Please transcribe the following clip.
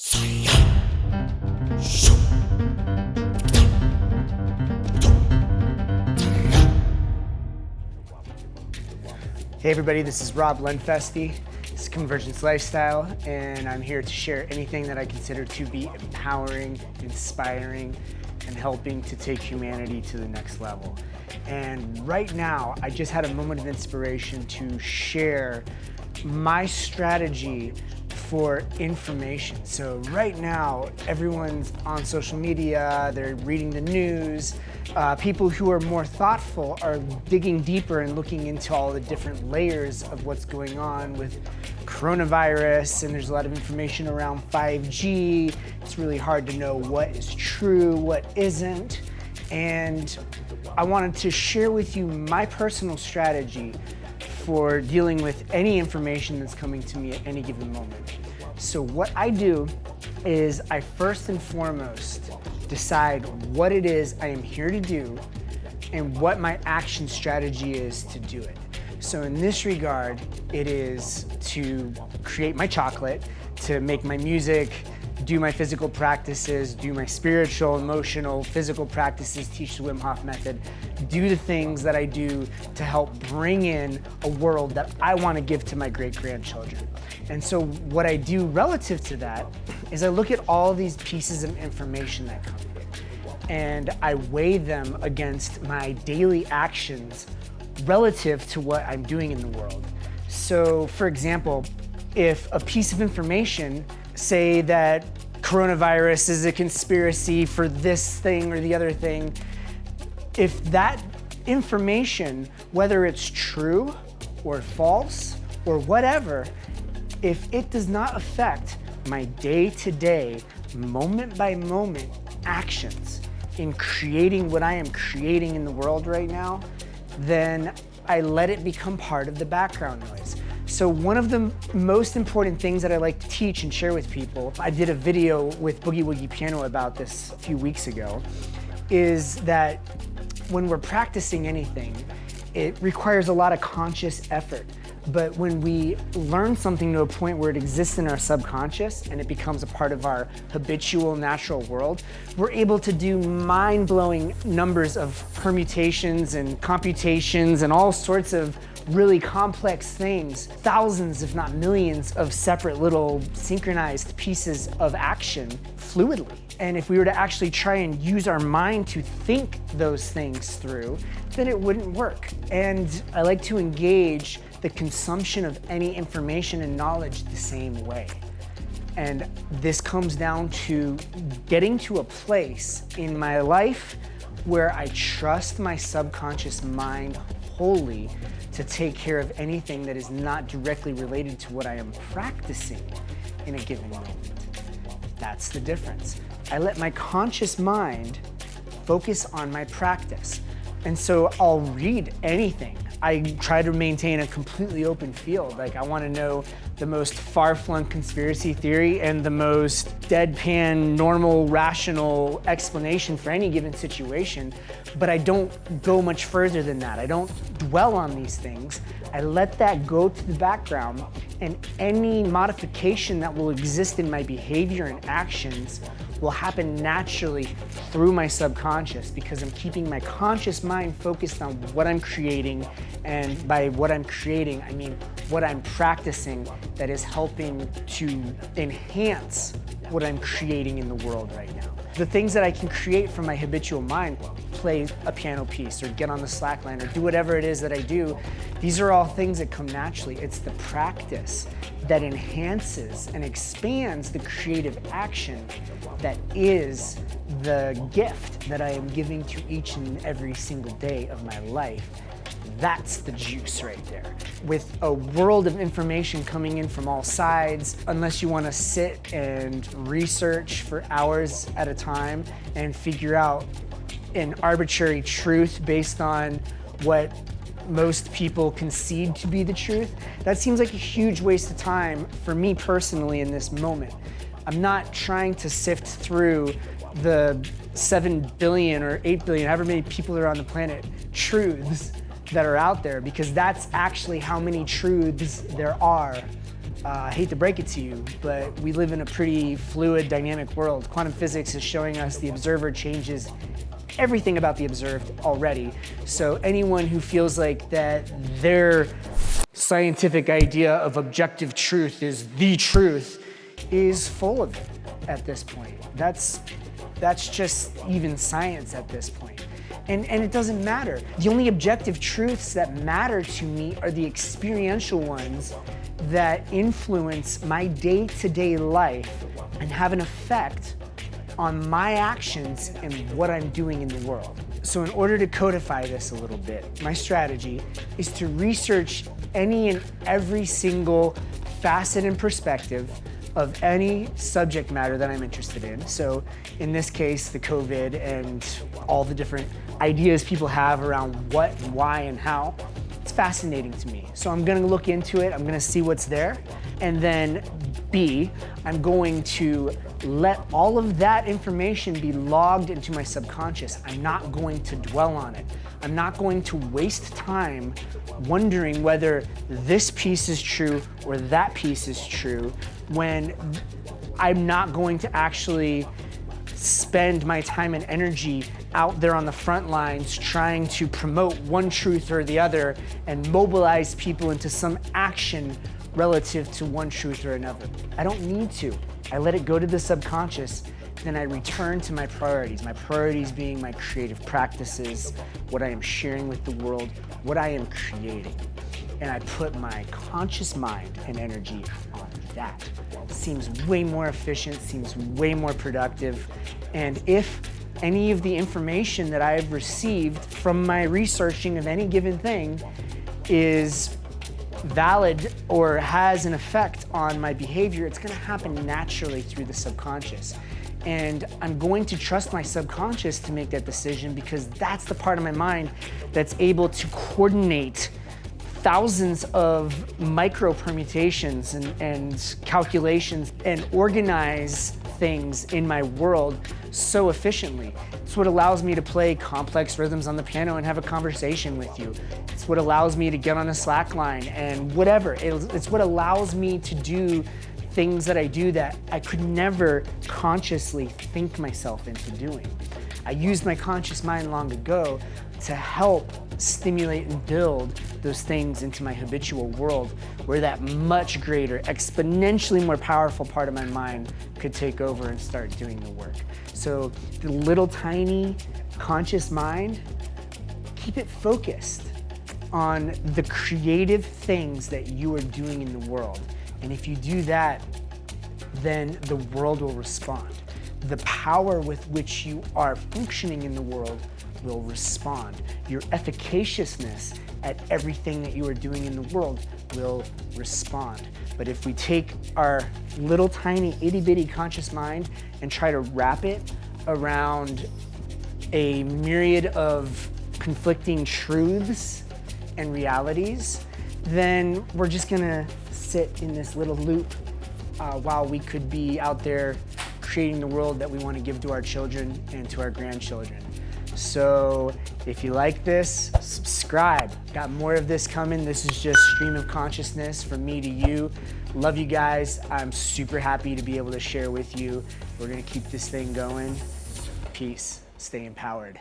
Hey everybody, this is Rob Lenfestey. This is Convergence Lifestyle, and I'm here to share anything that I consider to be empowering, inspiring, and helping to take humanity to the next level. And right now, I just had a moment of inspiration to share my strategy for information. So right now, everyone's on social media, they're reading the news. People who are more thoughtful are digging deeper and looking into all the different layers of what's going on with coronavirus, and there's a lot of information around 5G. It's really hard to know what is true, what isn't. And I wanted to share with you my personal strategy for dealing with any information that's coming to me at any given moment. So what I do is I first and foremost decide what it is I am here to do and what my action strategy is to do it. So in this regard, it is to create my chocolate, to make my music, do my physical practices, do my spiritual, emotional, physical practices, teach the Wim Hof method, do the things that I do to help bring in a world that I want to give to my great-grandchildren. And so what I do relative to that is I look at all these pieces of information that come in, and I weigh them against my daily actions relative to what I'm doing in the world. So for example, if a piece of information, say that coronavirus is a conspiracy for this thing or the other thing, if that information, whether it's true or false or whatever, if it does not affect my day-to-day, moment-by-moment actions in creating what I am creating in the world right now, then I let it become part of the background noise. So one of the most important things that I like to teach and share with people, I did a video with Boogie Woogie Piano about this a few weeks ago, is that when we're practicing anything, it requires a lot of conscious effort. But when we learn something to a point where it exists in our subconscious and it becomes a part of our habitual natural world, we're able to do mind-blowing numbers of permutations and computations and all sorts of really complex things, thousands if not millions of separate little synchronized pieces of action fluidly. And if we were to actually try and use our mind to think those things through, then it wouldn't work. And I like to engage the consumption of any information and knowledge the same way. And this comes down to getting to a place in my life where I trust my subconscious mind wholly to take care of anything that is not directly related to what I am practicing in a given moment. That's the difference. I let my conscious mind focus on my practice. And so I'll read anything. I try to maintain a completely open field. Like, I want to know the most far-flung conspiracy theory and the most deadpan, normal, rational explanation for any given situation, but I don't go much further than that. I don't dwell on these things. I let that go to the background, and any modification that will exist in my behavior and actions will happen naturally through my subconscious, because I'm keeping my conscious mind focused on what I'm creating, and by what I'm creating, I mean what I'm practicing that is helping to enhance what I'm creating in the world right now. The things that I can create from my habitual mind, play a piano piece or get on the Slackline or do whatever it is that I do, these are all things that come naturally. It's the practice that enhances and expands the creative action that is the gift that I am giving to each and every single day of my life. That's the juice right there. With a world of information coming in from all sides, unless you want to sit and research for hours at a time and figure out an arbitrary truth based on what most people concede to be the truth, that seems like a huge waste of time for me personally in this moment. I'm not trying to sift through the 7 billion or 8 billion, however many people are on the planet, truths that are out there, because that's actually how many truths there are I hate to break it to you, but we live in a pretty fluid, dynamic world. Quantum physics is showing us the observer changes everything about the observed already. So anyone who feels like that their scientific idea of objective truth is the truth is full of it at this point. That's just even science at this point. And it doesn't matter. The only objective truths that matter to me are the experiential ones that influence my day-to-day life and have an effect on my actions and what I'm doing in the world. So in order to codify this a little bit, my strategy is to research any and every single facet and perspective of any subject matter that I'm interested in. So in this case, the COVID and all the different ideas people have around what and why and how. It's fascinating to me. So I'm gonna look into it, I'm gonna see what's there, and then B, I'm going to let all of that information be logged into my subconscious. I'm not going to dwell on it. I'm not going to waste time wondering whether this piece is true or that piece is true when I'm not going to actually spend my time and energy out there on the front lines trying to promote one truth or the other and mobilize people into some action relative to one truth or another. I don't need to. I let it go to the subconscious, then I return to my priorities being my creative practices, what I am sharing with the world, what I am creating. And I put my conscious mind and energy on that. Seems way more efficient, seems way more productive. And if any of the information that I have received from my researching of any given thing is valid or has an effect on my behavior, it's gonna happen naturally through the subconscious. And I'm going to trust my subconscious to make that decision because that's the part of my mind that's able to coordinate thousands of micro permutations and calculations and organize things in my world so efficiently. It's what allows me to play complex rhythms on the piano and have a conversation with you. It's what allows me to get on a Slackline and whatever. It's what allows me to do things that I do that I could never consciously think myself into doing. I used my conscious mind long ago to help stimulate and build those things into my habitual world where that much greater, exponentially more powerful part of my mind could take over and start doing the work. So the little tiny conscious mind, keep it focused on the creative things that you are doing in the world. And if you do that, then the world will respond. The power with which you are functioning in the world will respond. Your efficaciousness at everything that you are doing in the world will respond. But if we take our little tiny itty bitty conscious mind and try to wrap it around a myriad of conflicting truths and realities, then we're just gonna sit in this little loop while we could be out there creating the world that we want to give to our children and to our grandchildren. So if you like this, subscribe. Got more of this coming. This is just stream of consciousness from me to you. Love you guys. I'm super happy to be able to share with you. We're gonna keep this thing going. Peace. Stay empowered.